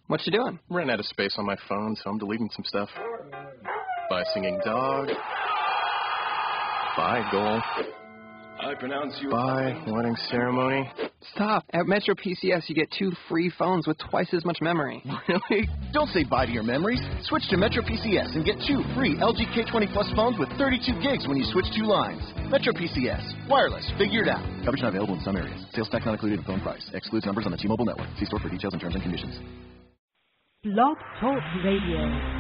What you doing? Ran out of space on my phone, so I'm deleting some stuff. Bye, singing dog. Bye, goal. I pronounce you... Bye, wedding ceremony. Stop. At Metro PCS, you get 2 free phones with twice as much memory. Really? Don't say bye to your memories. Switch to Metro PCS and get 2 free LG K20 Plus phones with 32 gigs when you switch 2 lines. Metro PCS. Wireless. Figure it out. Coverage not available in some areas. Sales tax not included in phone price. Excludes numbers on the T-Mobile network. See store for details and terms and conditions. Blog Talk Radio.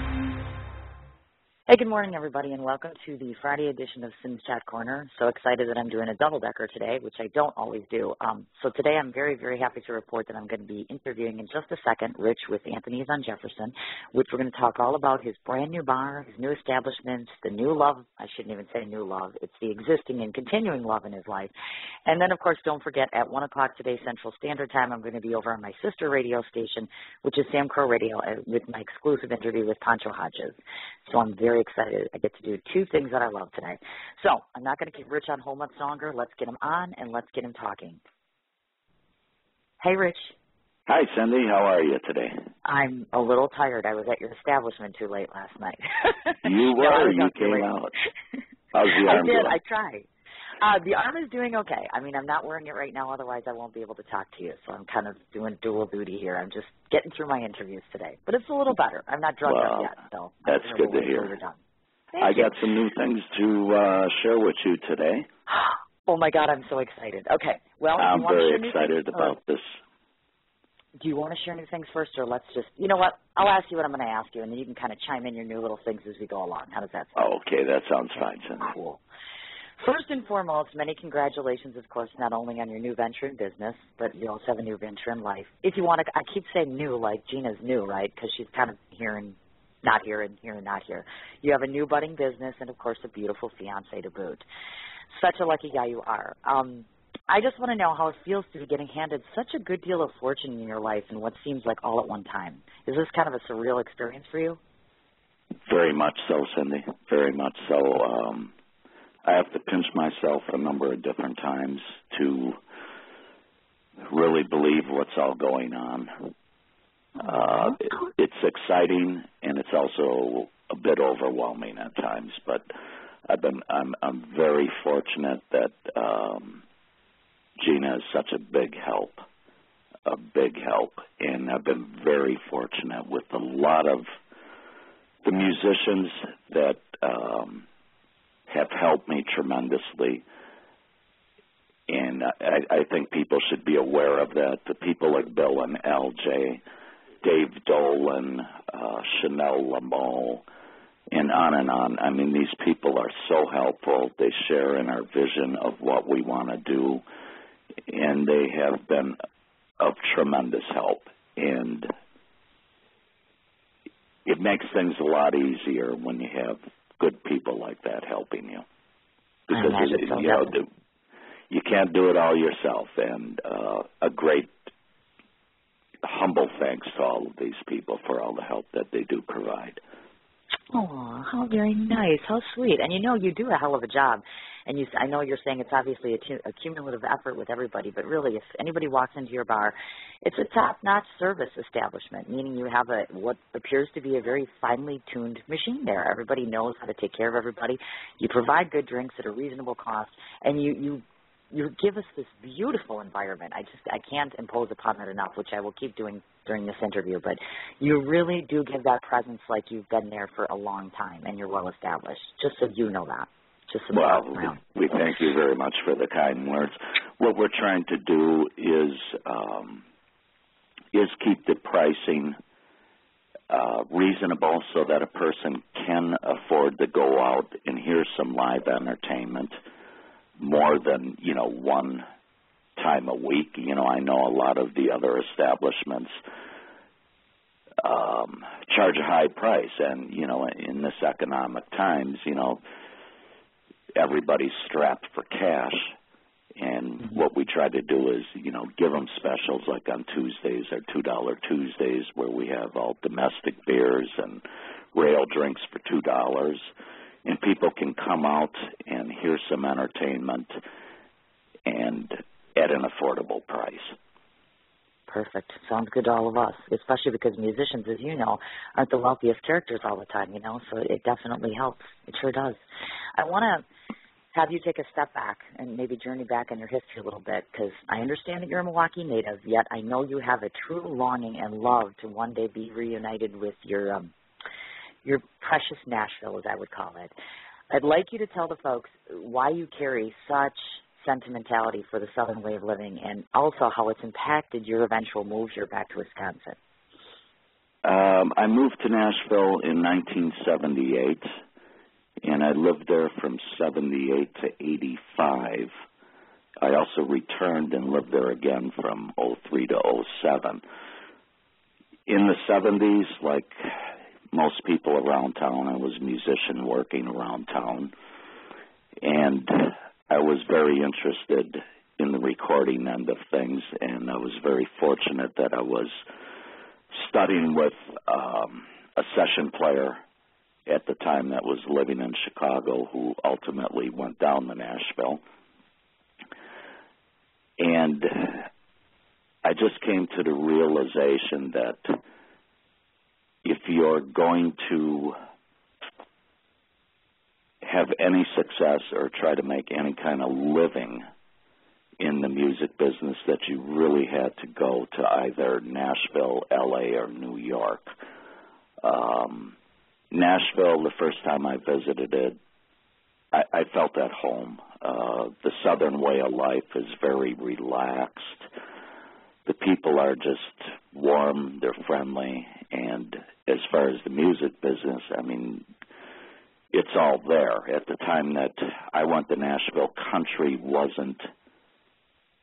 Hey, good morning, everybody, and welcome to the Friday edition of Sim's Chat Corner. So excited that I'm doing a double-decker today, which I don't always do. So today I'm very, very happy to report that I'm going to be interviewing in just a second Rich with Anthony's on Jefferson, which we're going to talk all about his brand new bar, his new establishments, the new love. I shouldn't even say new love. It's the existing and continuing love in his life. And then, of course, don't forget, at 1 o'clock today Central Standard Time, I'm going to be over on my sister radio station, which is Sam Crow Radio, with my exclusive interview with Pancho Hodges. So I'm very excited. I get to do 2 things that I love today. So I'm not going to keep Rich on hold much longer. Let's get him on and let's get him talking. Hey, Rich. Hi, Cindy. How are you today? I'm a little tired. I was at your establishment too late last night. You were. You came out. How's the arm doing? I tried. The arm is doing okay. I mean, I'm not wearing it right now, otherwise I won't be able to talk to you. So I'm kind of doing dual duty here. I'm just getting through my interviews today. But it's a little better. I'm not drugged up yet, so that's good to hear. I got some new things to share with you today. Oh, my God, I'm so excited. Okay. Well, I'm very excited about this. Do you want to share new things first, or let's just, you know what, I'll ask you what I'm going to ask you, and then you can kind of chime in your new little things as we go along. How does that sound? Okay, that sounds fine, Cindy. Cool. First and foremost, many congratulations, of course, not only on your new venture in business, but you also have a new venture in life. If you want to, I keep saying new, like Gina's new, right, because she's kind of here and not here and here and not here. You have a new budding business and, of course, a beautiful fiancé to boot. Such a lucky guy you are. I just want to know how it feels to be getting handed such a good deal of fortune in your life in what seems like all at one time. Is this kind of a surreal experience for you? Very much so, Cindy. Very much so. I have to pinch myself a number of different times to really believe what's all going on. It's exciting, and it's also a bit overwhelming at times. But I'm very fortunate that Gina is such a big help, and I've been very fortunate with a lot of the musicians that have helped me tremendously, and I think people should be aware of that. The people like Bill and LJ, Dave Dolan, Chanel Lameau, and on and on. I mean, these people are so helpful. They share in our vision of what we want to do, and they have been of tremendous help. And it makes things a lot easier when you have good people like that helping you. Because, you can't do it all yourself. And a great humble thanks to all of these people for all the help that they do provide. Oh, how very nice. How sweet. And you do a hell of a job. And I know you're saying it's obviously a cumulative effort with everybody, but really if anybody walks into your bar, it's a top-notch service establishment, meaning you have what appears to be a very finely tuned machine there. Everybody knows how to take care of everybody. You provide good drinks at a reasonable cost, and you give us this beautiful environment. I can't impose upon that enough, which I will keep doing during this interview, but you really do give that presence like you've been there for a long time and you're well established, just so you know that. Well, we thank you very much for the kind words. What we're trying to do is keep the pricing reasonable so that a person can afford to go out and hear some live entertainment more than, one time a week. I know a lot of the other establishments charge a high price, and, in this economic times, everybody's strapped for cash, and what we try to do is, give them specials like on Tuesdays or $2 Tuesdays where we have all domestic beers and rail drinks for $2, and people can come out and hear some entertainment and at an affordable price. Perfect. Sounds good to all of us, especially because musicians, as you know, aren't the wealthiest characters all the time, so it definitely helps. It sure does. I want to have you take a step back and maybe journey back in your history a little bit, because I understand that you're a Milwaukee native, yet I know you have a true longing and love to one day be reunited with your precious Nashville, as I would call it. I'd like you to tell the folks why you carry such sentimentality for the Southern way of living, and also how it's impacted your eventual move here back to Wisconsin. I moved to Nashville in 1978, and I lived there from 78 to 85. I also returned and lived there again from 03 to 07. In the 70s, like most people around town, I was a musician working around town, and I was very interested in the recording end of things, and I was very fortunate that I was studying with a session player at the time that was living in Chicago, who ultimately went down to Nashville. And I just came to the realization that if you're going to have any success or try to make any kind of living in the music business, that you really had to go to either Nashville, LA, or New York. Nashville, the first time I visited it, I felt at home. The Southern way of life is very relaxed. The people are just warm, they're friendly, and as far as the music business, I mean, it's all there. At the time that I went to Nashville, country wasn't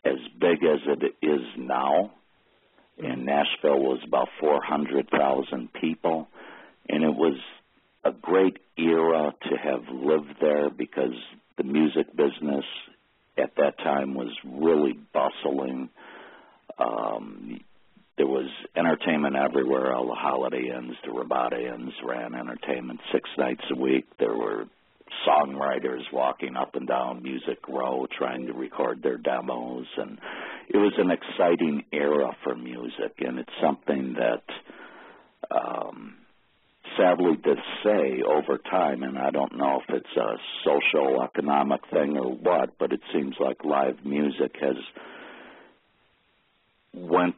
as big as it is now, and Nashville was about 400,000 people, and it was a great era to have lived there because the music business at that time was really bustling. There was entertainment everywhere. All the Holiday Inns, the Ramada Inns ran entertainment 6 nights a week. There were songwriters walking up and down Music Row trying to record their demos, and it was an exciting era for music, and it's something that sadly to say over time, and I don't know if it's a social economic thing or what, but it seems like live music has went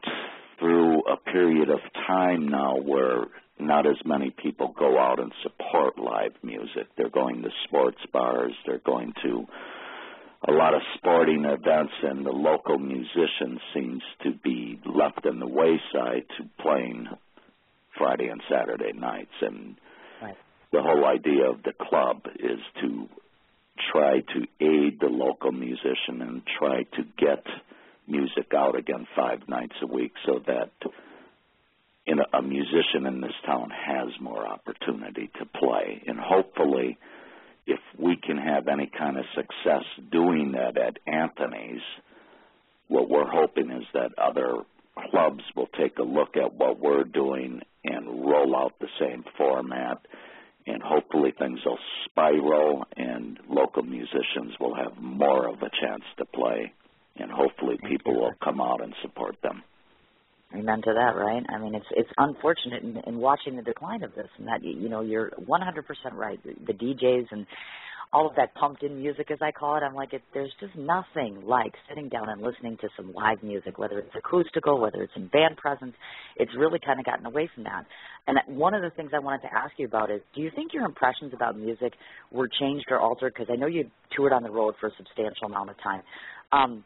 through a period of time now where not as many people go out and support live music. They're going to sports bars, they're going to a lot of sporting events, and the local musician seems to be left in the wayside to playing Friday and Saturday nights. And right. The whole idea of the club is to try to aid the local musician and try to get music out again 5 nights a week so that a musician in this town has more opportunity to play. And hopefully, if we can have any kind of success doing that at Anthony's, what we're hoping is that other clubs will take a look at what we're doing and roll out the same format, and hopefully things will spiral and local musicians will have more of a chance to play, and hopefully people will come out and support them. Amen to that, right? I mean, it's unfortunate in watching the decline of this, and that, you're 100% right. The DJs and all of that pumped-in music, as I call it, I'm like, there's just nothing like sitting down and listening to some live music, whether it's acoustical, whether it's in band presence. It's really kind of gotten away from that. And one of the things I wanted to ask you about is, do you think your impressions about music were changed or altered? Because I know you toured on the road for a substantial amount of time.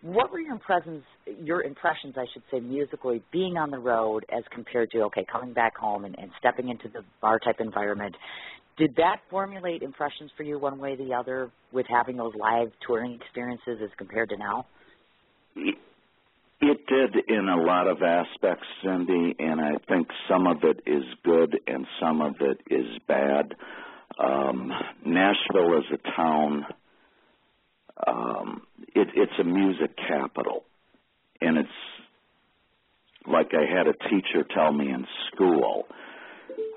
What were your impressions, I should say, musically, being on the road as compared to, coming back home and stepping into the bar-type environment? Did that formulate impressions for you one way or the other with having those live touring experiences as compared to now? It did in a lot of aspects, Cindy, and I think some of it is good and some of it is bad. Nashville is a town. It's a music capital, and it's like I had a teacher tell me in school.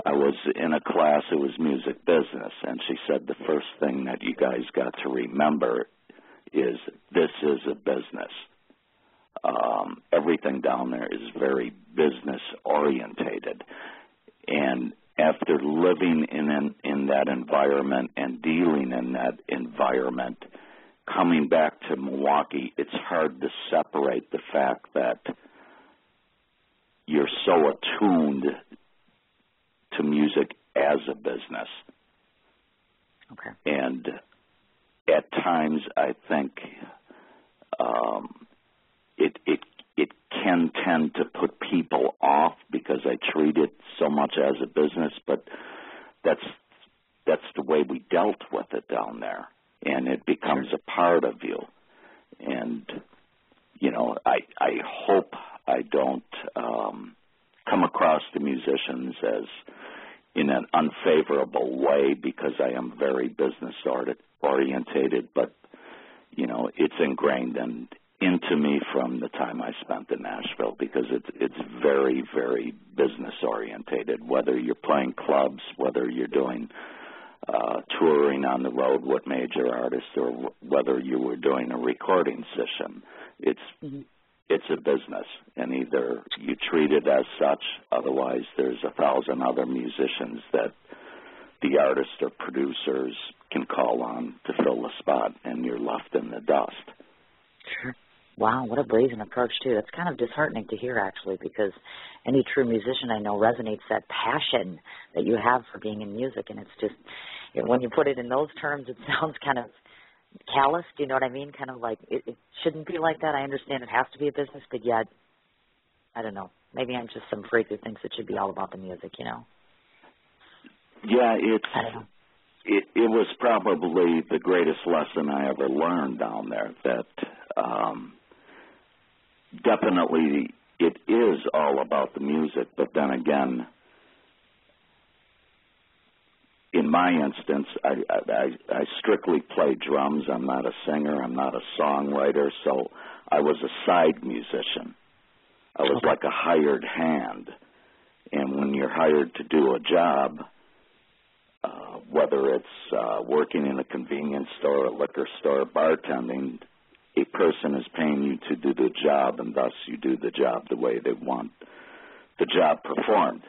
I was in a class, it was music business, and she said the first thing that you guys got to remember is this is a business. everything down there is very business orientated. And after living in that environment and dealing in that environment, coming back to Milwaukee, it's hard to separate the fact that you're so attuned to music as a business. Okay. And at times, I think it can tend to put people off because I treat it so much as a business, but that's the way we dealt with it down there, and it becomes a part of you. And you know, I hope I don't come across the musicians as in an unfavorable way, because I am very business orientated, but you know, it's ingrained into me from the time I spent in Nashville, because it's very, very business orientated, whether you're playing clubs, whether you're doing touring on the road with major artists, or whether you were doing a recording session. It's a business, and either you treat it as such, otherwise there's 1,000 other musicians that the artists or producers can call on to fill the spot, and you're left in the dust. Sure. Wow, what a brazen approach, too. That's kind of disheartening to hear, actually, because any true musician I know resonates that passion that you have for being in music, and it's just, when you put it in those terms, it sounds kind of callous, do you know what I mean? Kind of like it shouldn't be like that. I understand it has to be a business, but yet, I don't know. Maybe I'm just some freak who thinks it should be all about the music, you know? Yeah, I don't know. It was probably the greatest lesson I ever learned down there, that definitely it is all about the music, but then again, in my instance, I strictly play drums. I'm not a singer. I'm not a songwriter, so I was a side musician. I was like a hired hand, and when you're hired to do a job, whether it's working in a convenience store, a liquor store, bartending, a person is paying you to do the job, and thus you do the job the way they want the job performed.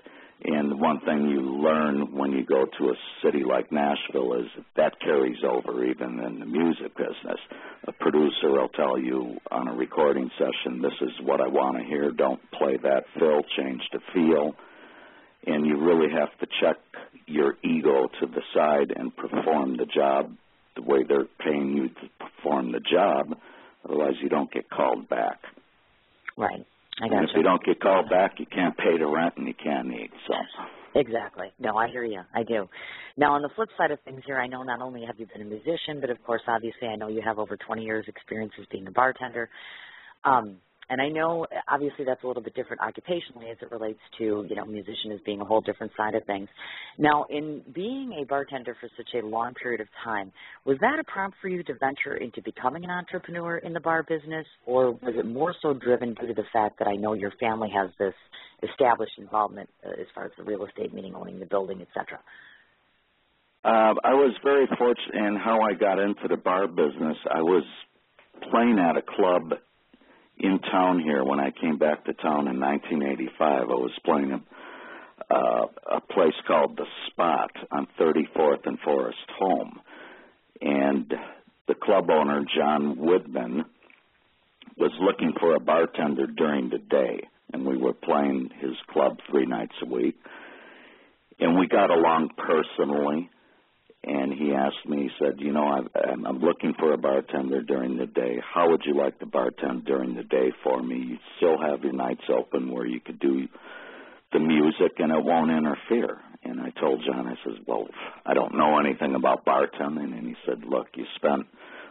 And one thing you learn when you go to a city like Nashville is that carries over even in the music business. A producer will tell you on a recording session, this is what I want to hear, don't play that fill, change the feel. And you really have to check your ego to the side and perform the job the way they're paying you to perform the job. Otherwise, you don't get called back. Right. And if you don't get called back, you can't pay the rent and you can't eat. So. Exactly. No, I hear you. I do. Now, on the flip side of things here, I know not only have you been a musician, but of course, obviously, I know you have over 20 years' experience as being a bartender. And I know, obviously, that's a little bit different occupationally as it relates to, you know, musician as being a whole different side of things. Now, in being a bartender for such a long period of time, was that a prompt for you to venture into becoming an entrepreneur in the bar business, or was it more so driven due to the fact that I know your family has this established involvement as far as the real estate, meaning owning the building, et cetera? I was very fortunate in how I got into the bar business. I was playing at a club in town here when I came back to town in 1985. I was playing a place called The Spot on 34th and Forest Home. And the club owner, John Woodman, was looking for a bartender during the day. And we were playing his club 3 nights a week. And we got along personally. And he asked me, he said, you know, I'm looking for a bartender during the day. How would you like to bartend during the day for me? You still have your nights open where you could do the music and it won't interfere. And I told John, I said, well, I don't know anything about bartending. And he said, look, you spent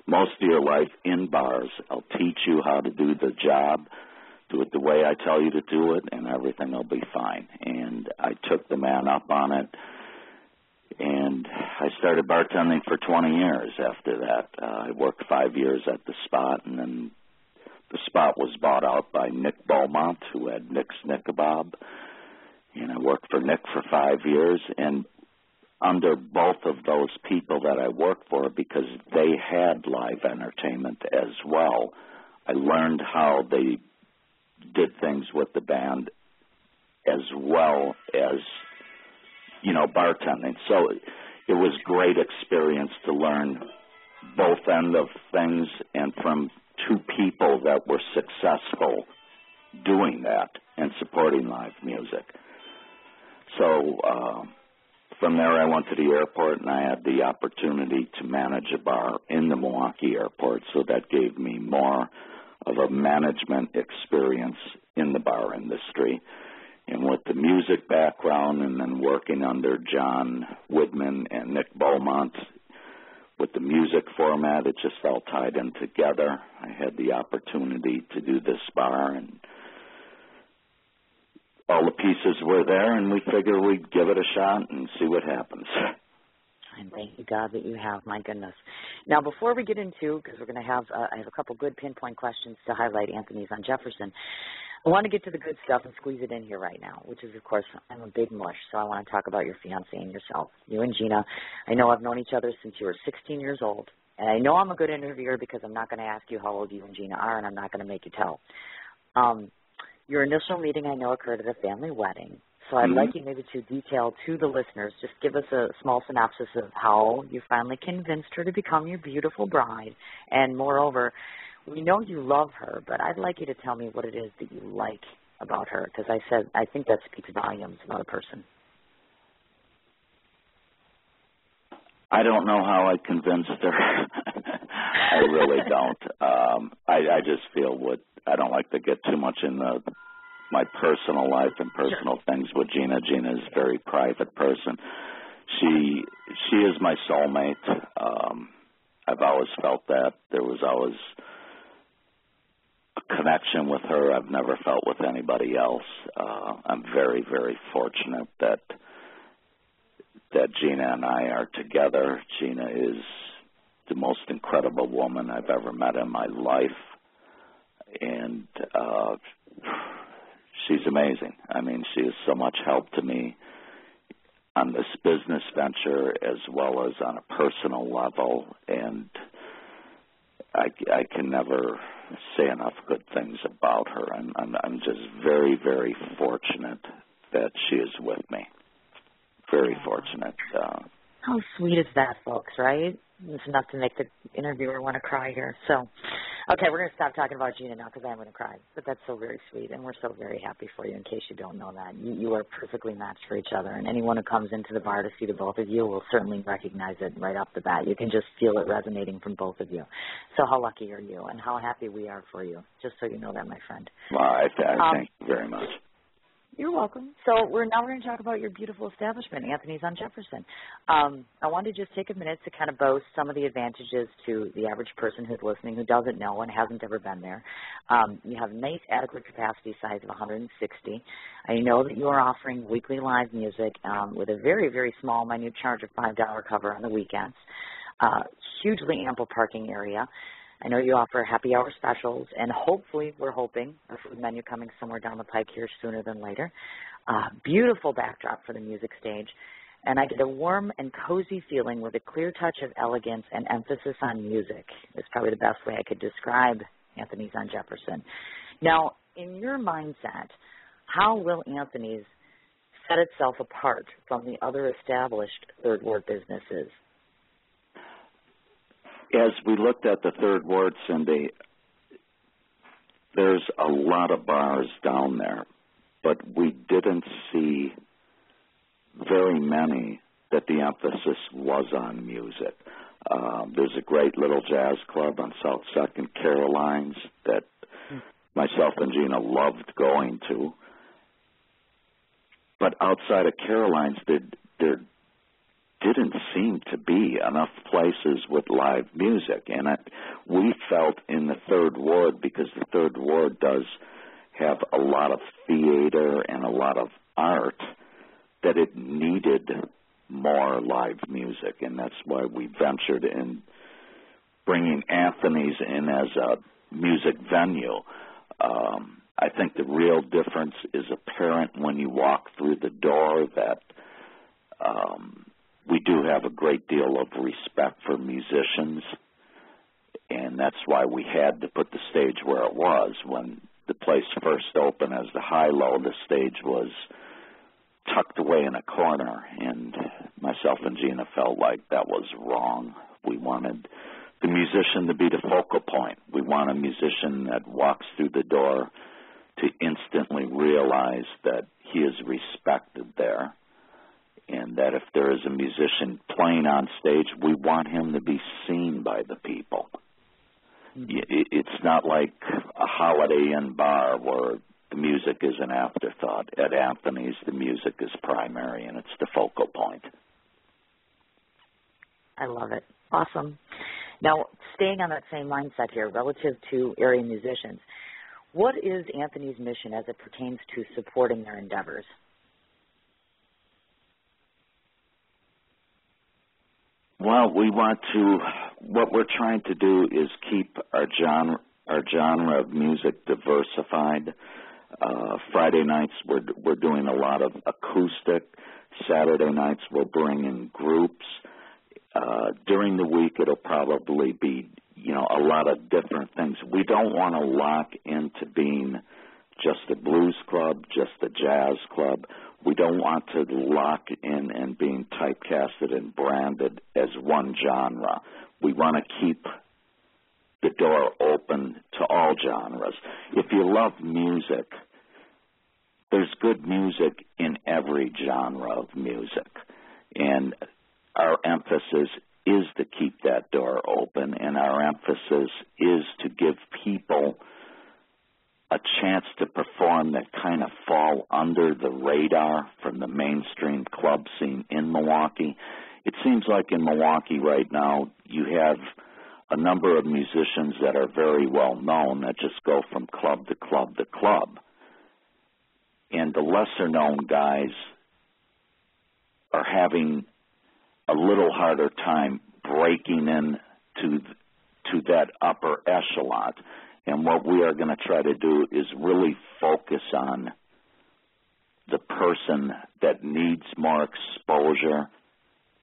most of your life in bars. I'll teach you how to do the job. Do it the way I tell you to do it, and everything will be fine. And I took the man up on it. And I started bartending for 20 years after that. I worked 5 years at The Spot, and then The Spot was bought out by Nick Beaumont, who had Nick's Knickabob. And I worked for Nick for 5 years. And under both of those people that I worked for, because they had live entertainment as well, I learned how they did things with the band as well as, bartending. So it was great experience to learn both end of things and from two people that were successful doing that and supporting live music. So from there I went to the airport and I had the opportunity to manage a bar in the Milwaukee airport, so that gave me more of a management experience in the bar industry. And with the music background and then working under John Woodman and Nick Beaumont with the music format, it just all tied in together. I had the opportunity to do this bar, and all the pieces were there, and we figured we'd give it a shot and see what happens. And thank you, God, that you have. My goodness. Now, before we get into, because we're going to have, I have a couple good pinpoint questions to highlight Anthony's on Jefferson. I want to get to the good stuff and squeeze it in here right now, which is, of course, I'm a big mush, so I want to talk about your fiancé and yourself. You and Gina, I know I've known each other since you were 16 years old, and I know I'm a good interviewer because I'm not going to ask you how old you and Gina are, and I'm not going to make you tell. Your initial meeting, I know, occurred at a family wedding, so I'd like you maybe to detail to the listeners, just give us a small synopsis of how you finally convinced her to become your beautiful bride, and moreover, we know you love her, but I'd like you to tell me what it is that you like about her, because I think that speaks volumes about a person. I don't know how I convinced her. I really don't. I just feel I don't like to get too much in my personal life and personal things with Gina. Gina is a very private person. She is my soulmate. I've always felt that. There was always a connection with her I've never felt with anybody else. I'm very, very fortunate that Gina and I are together. Gina is the most incredible woman I've ever met in my life, and she's amazing. I mean, she is so much help to me on this business venture as well as on a personal level, and I can never say enough good things about her. I'm just very, very fortunate that she is with me. Very fortunate. How sweet is that, folks, right? It's enough to make the interviewer want to cry here. So, okay, we're going to stop talking about Gina now because I'm going to cry. But that's so very sweet, and we're so very happy for you, in case you don't know that. You are perfectly matched for each other, and anyone who comes into the bar to see the both of you will certainly recognize it right off the bat. You can just feel it resonating from both of you. So how lucky are you, and how happy we are for you, just so you know that, my friend. Well, I thank you very much. You're welcome. So we're going to talk about your beautiful establishment, Anthony's on Jefferson. I wanted to just take a minute to kind of boast some of the advantages to the average person who's listening who doesn't know and hasn't ever been there. You have a nice adequate capacity size of 160. I know that you are offering weekly live music with a very, very small, minute charge of $5 cover on the weekends. Hugely ample parking area. I know you offer happy hour specials, and hopefully, we're hoping, a food menu coming somewhere down the pike here sooner than later. Beautiful backdrop for the music stage. And I get a warm and cozy feeling with a clear touch of elegance and emphasis on music. It's probably the best way I could describe Anthony's on Jefferson. Now, in your mindset, how will Anthony's set itself apart from the other established Third Ward businesses? As we looked at the Third Ward, Cindy, there's a lot of bars down there, but we didn't see very many that the emphasis was on music. There's a great little jazz club on South 2nd Carolines that myself and Gina loved going to. But outside of Carolines, there didn't seem to be enough places with live music. And we felt in the Third Ward, because the Third Ward does have a lot of theater and a lot of art, that it needed more live music. And that's why we ventured in bringing Anthony's in as a music venue. I think the real difference is apparent when you walk through the door, that we do have a great deal of respect for musicians, and that's why we had to put the stage where it was. When the place first opened as the high-low, the stage was tucked away in a corner, and myself and Gina felt like that was wrong. We wanted the musician to be the focal point. We want a musician that walks through the door to instantly realize that he is respected there, and that if there is a musician playing on stage, we want him to be seen by the people. It's not like a Holiday Inn bar where the music is an afterthought. At Anthony's, the music is primary, and it's the focal point. I love it. Awesome. Now, staying on that same mindset here, relative to area musicians, what is Anthony's mission as it pertains to supporting their endeavors? Well, what we're trying to do is keep our genre of music diversified. Friday nights we're doing a lot of acoustic. Saturday nights we'll bring in groups. During the week it'll probably be, a lot of different things. We don't want to lock into being just a blues club, just a jazz club. We don't want to lock in and being typecasted and branded as one genre. We want to keep the door open to all genres. If you love music, there's good music in every genre of music. And our emphasis is to keep that door open, and our emphasis is to give people a chance to perform that kind of fall under the radar from the mainstream club scene in Milwaukee. It seems like in Milwaukee right now you have a number of musicians that are very well known that just go from club to club to club. And the lesser known guys are having a little harder time breaking in to that upper echelon. And what we are going to try to do is really focus on the person that needs more exposure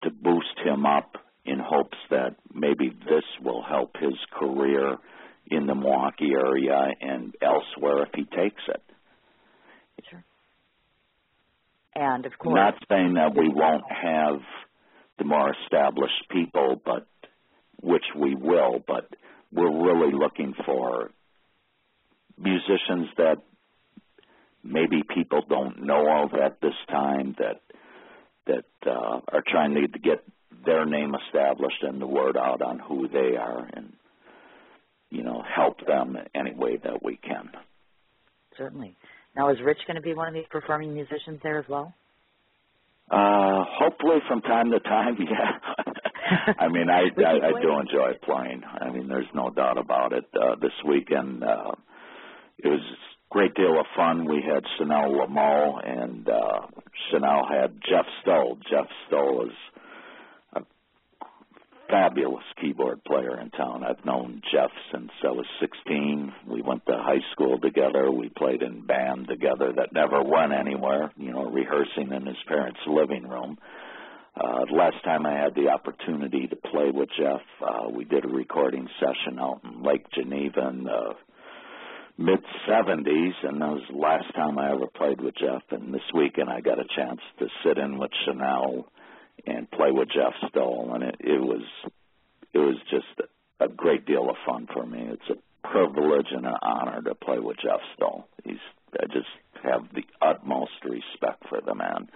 to boost him up in hopes that maybe this will help his career in the Milwaukee area and elsewhere if he takes it. Sure. And, of course, not saying that we won't have the more established people, but which we will, but we're really looking for musicians that maybe people don't know of at this time that are trying to get their name established and the word out on who they are, and help them any way that we can. Certainly. Now, is Rich going to be one of these performing musicians there as well? Hopefully from time to time, yeah. I mean, I do enjoy playing. I mean, there's no doubt about it. This weekend, it was a great deal of fun. We had Chanel Lameau, and Chanel had Jeff Stoll. Jeff Stoll is a fabulous keyboard player in town. I've known Jeff since I was 16. We went to high school together. We played in band together that never went anywhere, rehearsing in his parents' living room. Last time I had the opportunity to play with Jeff, we did a recording session out in Lake Geneva in the mid-'70s, and that was the last time I ever played with Jeff. And this weekend I got a chance to sit in with Chanel and play with Jeff Stoll, and it was just a great deal of fun for me. It's a privilege and an honor to play with Jeff Stoll. I just have the utmost respect for the man.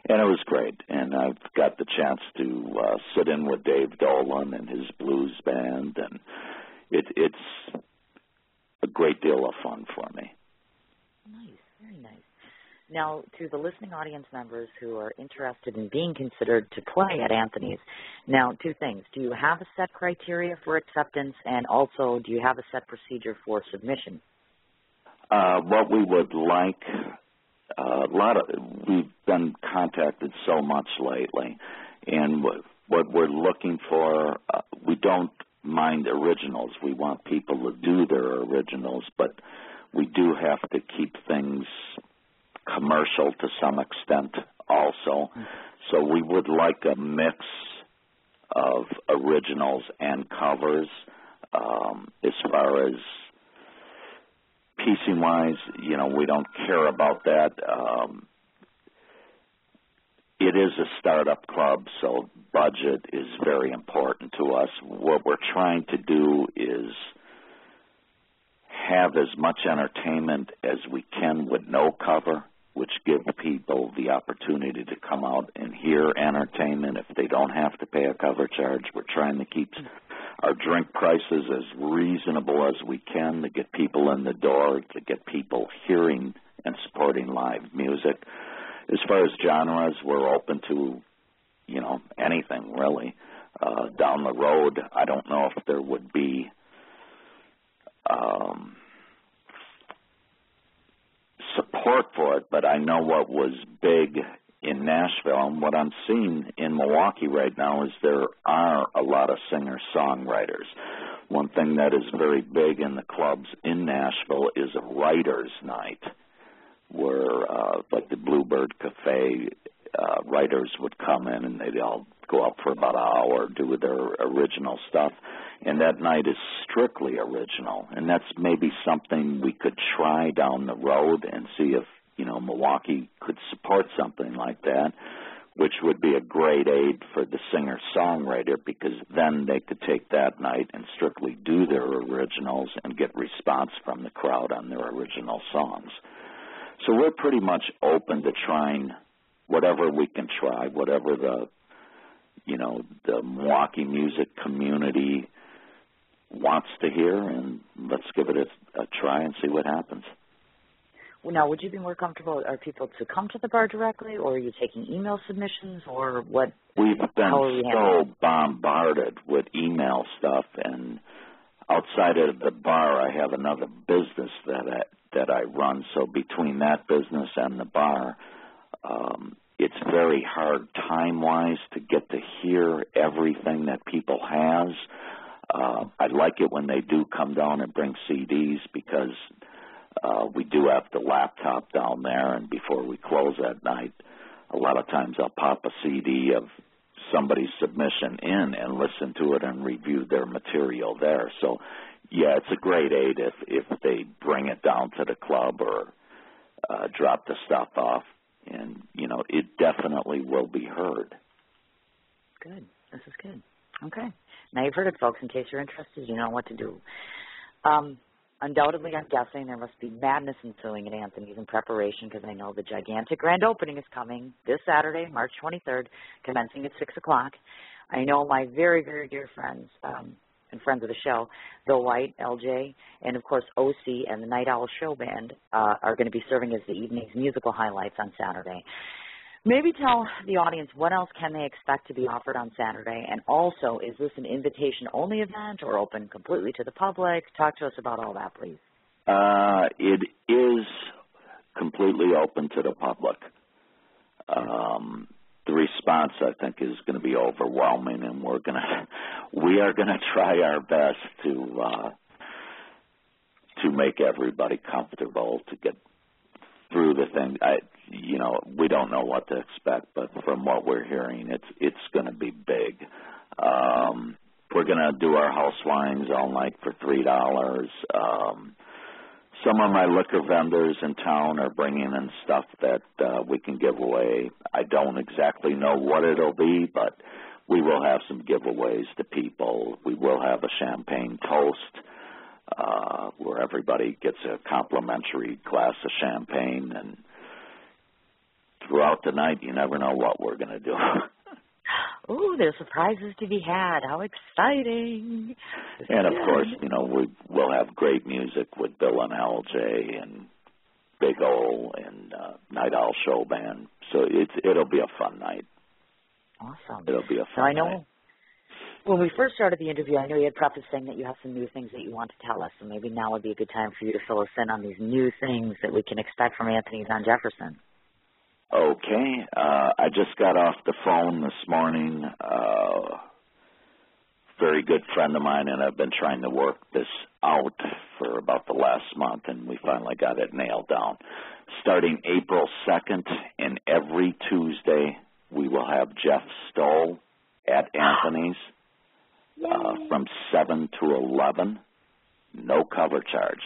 And it was great. And I've got the chance to sit in with Dave Dolan and his blues band, and it's a great deal of fun for me. Nice, very nice. Now, to the listening audience members who are interested in being considered to play at Anthony's, now, two things. Do you have a set criteria for acceptance, and also do you have a set procedure for submission? What we would like, we've been contacted so much lately, and what we're looking for, we don't mind originals. We want people to do their originals, but we do have to keep things commercial to some extent also. So we would like a mix of originals and covers as far as piecing-wise, we don't care about that. It is a startup club, so budget is very important to us. What we're trying to do is have as much entertainment as we can with no cover, which give people the opportunity to come out and hear entertainment if they don't have to pay a cover charge. We're trying to keep our drink prices as reasonable as we can to get people in the door, to get people hearing and supporting live music. As far as genres, we're open to, anything really. Down the road, I don't know if there would be support for it, but I know what was big in Nashville, and what I'm seeing in Milwaukee right now is there are a lot of singer-songwriters. One thing that is very big in the clubs in Nashville is a writer's night, where, like the Bluebird Cafe, writers would come in and they'd all go up for about an hour, do their original stuff, and that night is strictly original. And that's maybe something we could try down the road and see if, Milwaukee could support something like that, which would be a great aid for the singer-songwriter, because then they could take that night and strictly do their originals and get response from the crowd on their original songs. So we're pretty much open to trying whatever we can try, whatever the Milwaukee music community wants to hear, and let's give it a try and see what happens. Well, now, would you be more comfortable, are people to come to the bar directly, or are you taking email submissions, or what? We've been so bombarded with email stuff, and outside of the bar, I have another business that I run. So between that business and the bar, it's very hard time-wise to get to hear everything that people has. I like it when they do come down and bring CDs, because we do have the laptop down there, and before we close at night, a lot of times I'll pop a CD of somebody's submission in and listen to it and review their material there. So, yeah, it's a great aid if they bring it down to the club or drop the stuff off. And, it definitely will be heard. Good. This is good. Okay. Now you've heard it, folks. In case you're interested, you know what to do. Undoubtedly, I'm guessing there must be madness ensuing at Anthony's in preparation, because I know the gigantic grand opening is coming this Saturday, March 23rd, commencing at 6 o'clock. I know my very, very dear friends and friends of the show, Bill White, LJ, and, of course, OC and the Night Owl Show Band are going to be serving as the evening's musical highlights on Saturday. Maybe tell the audience what else can they expect to be offered on Saturday, and also, is this an invitation-only event or open completely to the public? Talk to us about all that, please. It is completely open to the public. The response, I think, is going to be overwhelming, and we are going to try our best to make everybody comfortable to get through the thing. We don't know what to expect, but from what we're hearing, it's going to be big. We're going to do our house wines all night for $3. Some of my liquor vendors in town are bringing in stuff that we can give away. I don't exactly know what it'll be, but we will have some giveaways to people. We will have a champagne toast where everybody gets a complimentary glass of champagne, and throughout the night, you never know what we're going to do. Ooh, there's surprises to be had. How exciting. And, of course, we'll have great music with Bill and LJ and Big O and Night Owl Show Band. So it'll be a fun night. Awesome. It'll be a fun night. When we first started the interview, I know you had prefaced saying that you have some new things that you want to tell us, so maybe now would be a good time for you to fill us in on these new things that we can expect from Anthony's on Jefferson. Okay. I just got off the phone this morning. Very good friend of mine, and I've been trying to work this out for about the last month, and we finally got it nailed down. Starting April 2nd, and every Tuesday, we will have Jeff Stoll at Anthony's from 7 to 11. No cover charge.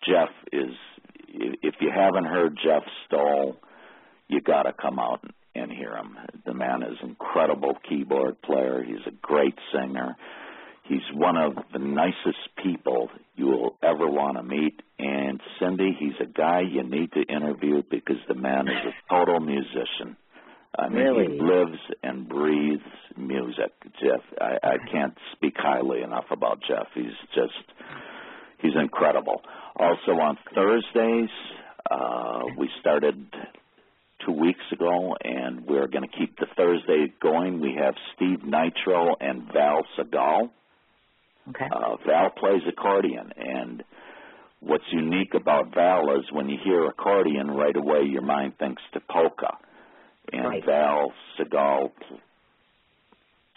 Jeff is, if you haven't heard Jeff Stoll, you got to come out and hear him. The man is an incredible keyboard player. He's a great singer. He's one of the nicest people you will ever want to meet. And, Cindy, he's a guy you need to interview because the man is a total musician. I mean, really? He lives and breathes music, Jeff. I can't speak highly enough about Jeff. He's incredible. Also on Thursdays, we started 2 weeks ago, and we're going to keep the Thursday going. We have Steve Nitro and Val Segal. Okay. Val plays accordion, and what's unique about Val is when you hear accordion, right away your mind thinks to polka. And right. Val Segal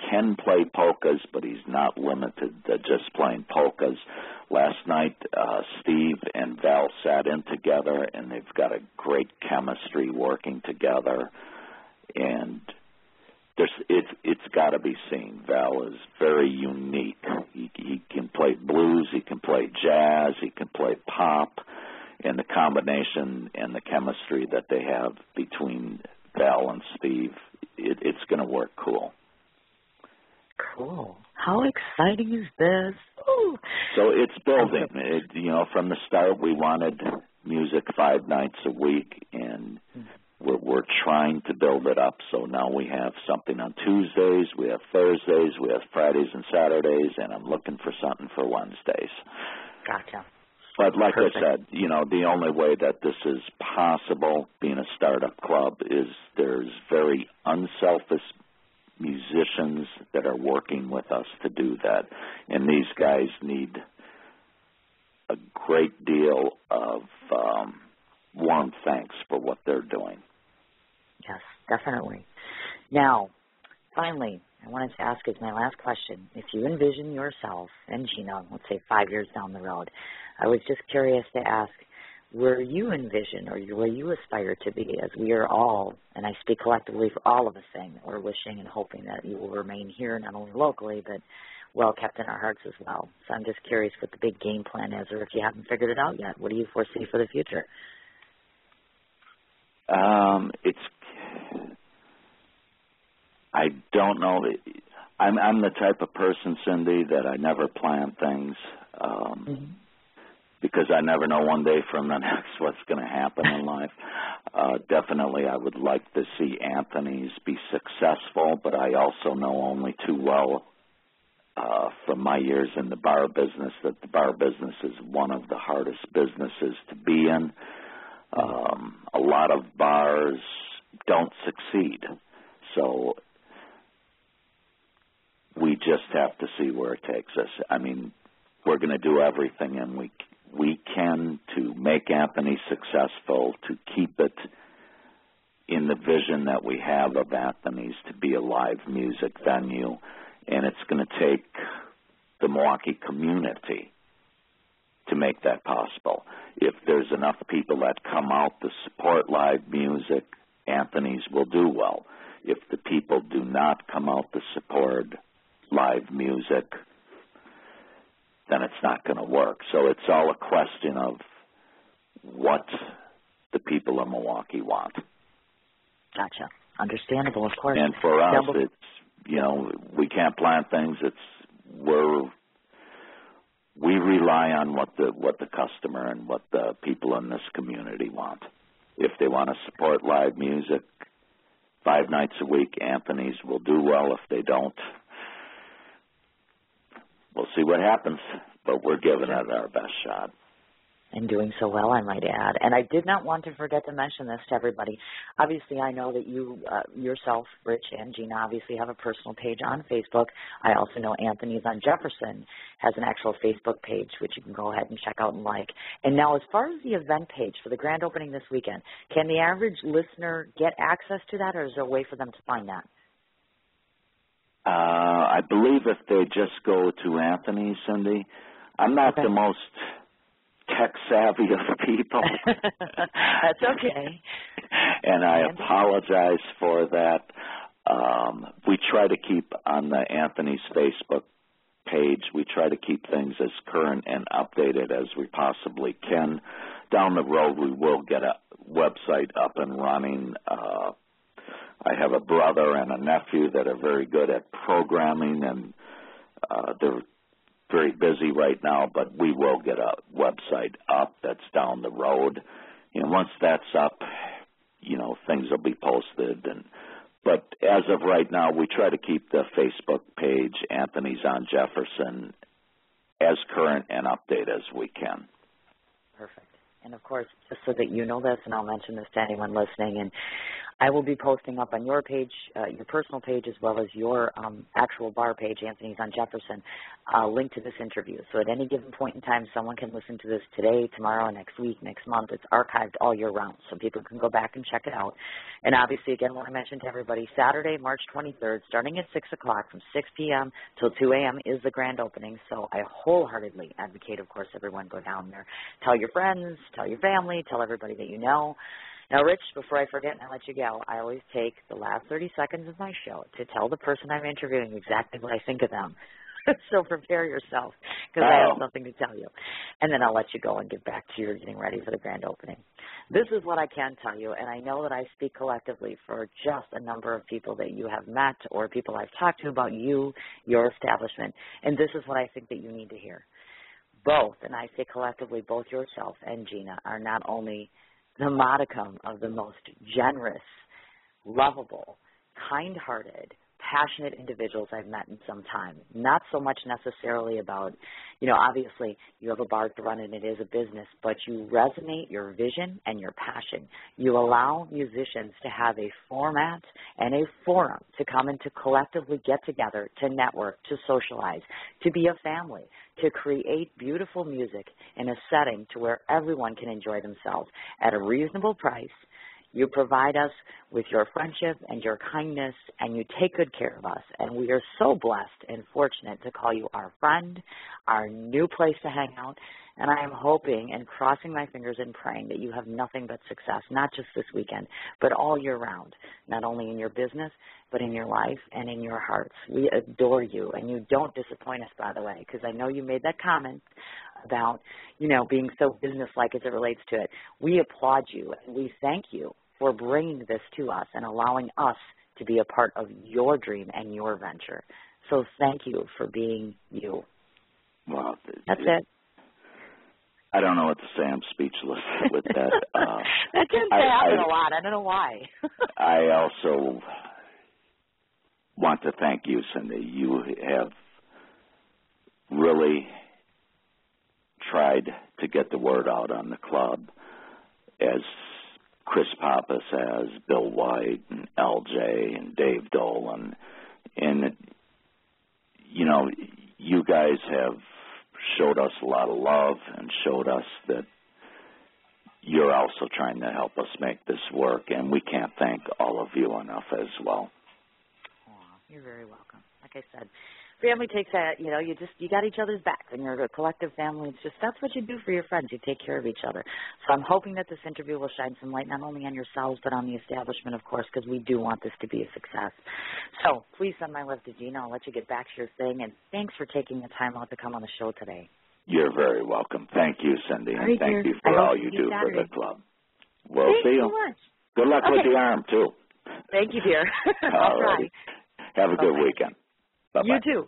can play polkas, but he's not limited to just playing polkas. Last night, Steve and Val sat in together, and they've got a great chemistry working together. And it's got to be seen. Val is very unique. He can play blues, he can play jazz, he can play pop, and the combination and the chemistry that they have between Val and Steve, it's going to work cool. Cool. How exciting is this? Ooh. So it's building. From the start, we wanted music 5 nights a week, and we're trying to build it up. So now we have something on Tuesdays, we have Thursdays, we have Fridays and Saturdays, and I'm looking for something for Wednesdays. Gotcha. But like Perfect. I said, the only way that this is possible, being a startup club, is there's very unselfish musicians that are working with us to do that. And these guys need a great deal of warm thanks for what they're doing. Yes, definitely. Now, finally, I wanted to ask as my last question, if you envision yourself and Gina, let's say 5 years down the road, I was just curious to ask, where you envision or where you aspire to be, as we are all, and I speak collectively for all of us, saying that we're wishing and hoping that you will remain here, not only locally, but well kept in our hearts as well. So I'm just curious what the big game plan is, or if you haven't figured it out yet, what do you foresee for the future? I don't know. I'm the type of person, Cindy, that I never plan things. Because I never know one day from the next what's going to happen in life. Definitely I would like to see Anthony's be successful, but I also know only too well from my years in the bar business that the bar business is one of the hardest businesses to be in. A lot of bars don't succeed. So we just have to see where it takes us. I mean, we're going to do everything and we can to make Anthony successful, to keep it in the vision that we have of Anthony's to be a live music venue, and it's going to take the Milwaukee community to make that possible. If there's enough people that come out to support live music, Anthony's will do well. If the people do not come out to support live music, then it's not going to work. So it's all a question of what the people of Milwaukee want. Gotcha. Understandable, of course. And for us, it's, we can't plan things. We rely on what the customer and what the people in this community want. If they want to support live music 5 nights a week, Anthony's will do well. If they don't, we'll see what happens, but we're giving it our best shot. And doing so well, I might add. And I did not want to forget to mention this to everybody. Obviously, I know that you yourself, Rich and Gina, obviously have a personal page on Facebook. I also know Anthony's on Jefferson has an actual Facebook page, which you can go ahead and check out and like. And now, as far as the event page for the grand opening this weekend, can the average listener get access to that, or is there a way for them to find that? I believe if they just go to Anthony, Cindy, I'm not the most tech-savvy of people. That's okay. And I apologize for that. We try to keep on the Anthony's Facebook page. We try to keep things as current and updated as we possibly can. Down the road, we will get a website up and running. I have a brother and a nephew that are very good at programming, and they're very busy right now, but we will get a website up. That's down the road. And once that's up, things will be posted. But as of right now, we try to keep the Facebook page, Anthony's on Jefferson, as current and updated as we can. Perfect. And, of course, just so that you know this, and I'll mention this to anyone listening, and I will be posting up on your page, your personal page, as well as your actual bar page, Anthony's on Jefferson, a link to this interview. So at any given point in time, someone can listen to this today, tomorrow, next week, next month. It's archived all year round, so people can go back and check it out. And obviously, again, what I mentioned to everybody, Saturday, March 23rd, starting at 6 o'clock from 6 p.m. till 2 a.m. is the grand opening. So I wholeheartedly advocate, of course, everyone go down there. Tell your friends, tell your family, tell everybody that you know. Now, Rich, before I forget and I let you go, I always take the last 30 seconds of my show to tell the person I'm interviewing exactly what I think of them. So prepare yourself, because I have something to tell you. And then I'll let you go and get back to your getting ready for the grand opening. This is what I can tell you, and I know that I speak collectively for just a number of people that you have met or people I've talked to about you, your establishment, and this is what I think that you need to hear. Both, and I say collectively, both yourself and Gina are not only the modicum of the most generous, lovable, kind-hearted, passionate individuals I've met in some time. Not so much necessarily about, obviously you have a bar to run and it is a business, but you resonate your vision and your passion. You allow musicians to have a format and a forum to come and to collectively get together, to network, to socialize, to be a family, to create beautiful music in a setting to where everyone can enjoy themselves at a reasonable price. You provide us with your friendship and your kindness, and you take good care of us. And we are so blessed and fortunate to call you our friend, our new place to hang out. And I am hoping and crossing my fingers and praying that you have nothing but success, not just this weekend, but all year round, not only in your business, but in your life and in your hearts. We adore you, and you don't disappoint us, by the way, because I know you made that comment about, being so businesslike as it relates to it. We applaud you, and we thank you for bringing this to us and allowing us to be a part of your dream and your venture. So thank you for being you. Well, that's it. I don't know what to say. I'm speechless with that. That tends to happen a lot. I don't know why. I also want to thank you, Cindy. You have really tried to get the word out on the club, as Chris Pappas has, Bill White, and LJ, and Dave Dolan. And, you guys have showed us a lot of love and showed us that you're also trying to help us make this work, and we can't thank all of you enough as well. Aw, you're very welcome. Like I said, family takes that, you got each other's back. When you're a collective family, that's what you do for your friends. You take care of each other. So I'm hoping that this interview will shine some light not only on yourselves, but on the establishment, of course, because we do want this to be a success. So please send my love to Gina. I'll let you get back to your thing, and thanks for taking the time out to come on the show today. You're very welcome. Thank you, Cindy, and thank you for all you do for the club. We'll see you. Thanks so much. Good luck with the arm, too. Thank you, dear. All right. Have a good weekend. Bye-bye. You too.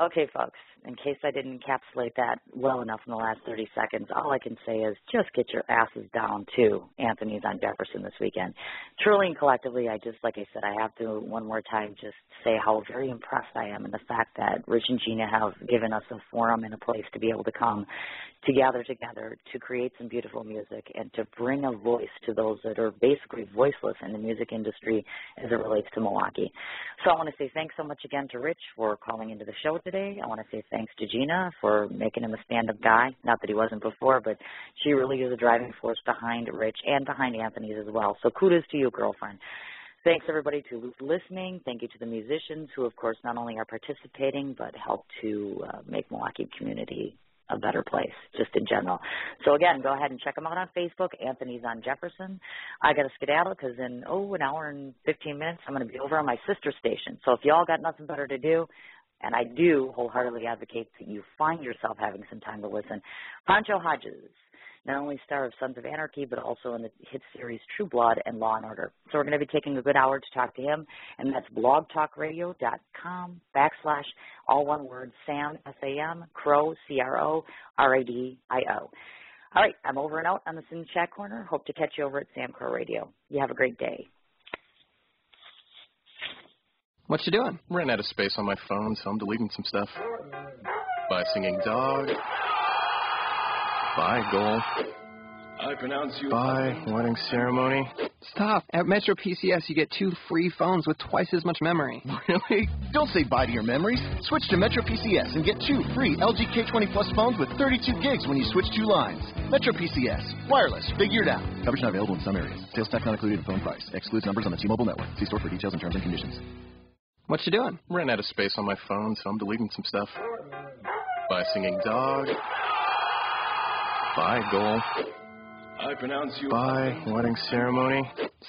Okay, folks, in case I didn't encapsulate that well enough in the last 30 seconds, all I can say is just get your asses down to Anthony's on Jefferson this weekend. Truly and collectively, like I said, I have to one more time just say how very impressed I am in the fact that Rich and Gina have given us a forum and a place to be able to come to gather together to create some beautiful music and to bring a voice to those that are basically voiceless in the music industry as it relates to Milwaukee. So I want to say thanks so much again to Rich for calling into the show today. I want to say thanks to Gina for making him a stand-up guy. Not that he wasn't before, but she really is a driving force behind Rich and behind Anthony's as well. So kudos to you, girlfriend. Thanks, everybody, who's listening. Thank you to the musicians who, of course, not only are participating but help to make Milwaukee community a better place, just in general. So, again, go ahead and check them out on Facebook, Anthony's on Jefferson. I got to skedaddle because in, an hour and 15 minutes, I'm going to be over on my sister station. So if y'all got nothing better to do, And I do wholeheartedly advocate that you find yourself having some time to listen. Pancho Hodges, not only star of Sons of Anarchy, but also in the hit series True Blood and Law & Order. So we're going to be taking a good hour to talk to him, and that's blogtalkradio.com/ all one word, Sam, S-A-M, Crow, C-R-O-R-A-D-I-O. All right, I'm over and out on the Sin Chat Corner. Hope to catch you over at Sam Crow Radio. You have a great day. What you doing? Ran out of space on my phone, so I'm deleting some stuff. By singing dog. By goal. I pronounce you. By wedding ceremony. Stop. At Metro PCS, you get 2 free phones with twice as much memory. Really? Don't say bye to your memories. Switch to Metro PCS and get 2 free LG K20 Plus phones with 32 gigs when you switch 2 lines. Metro PCS. Wireless. Figured out. Coverage not available in some areas. Sales tax not included in phone price. Excludes numbers on the T-Mobile network. See store for details and terms and conditions. What you doing? Ran out of space on my phone, so I'm deleting some stuff. By singing dog. By goal. I pronounce you. By wedding ceremony.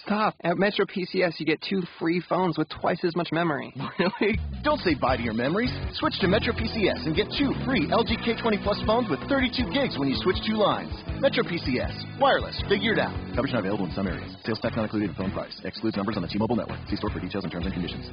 Stop. At Metro PCS, you get 2 free phones with twice as much memory. Really? Don't say bye to your memories. Switch to Metro PCS and get 2 free LG K20 Plus phones with 32 gigs when you switch 2 lines. Metro PCS. Wireless. Figured out. Coverage not available in some areas. Sales tax not included in phone price. Excludes numbers on the T-Mobile network. See store for details and terms and conditions.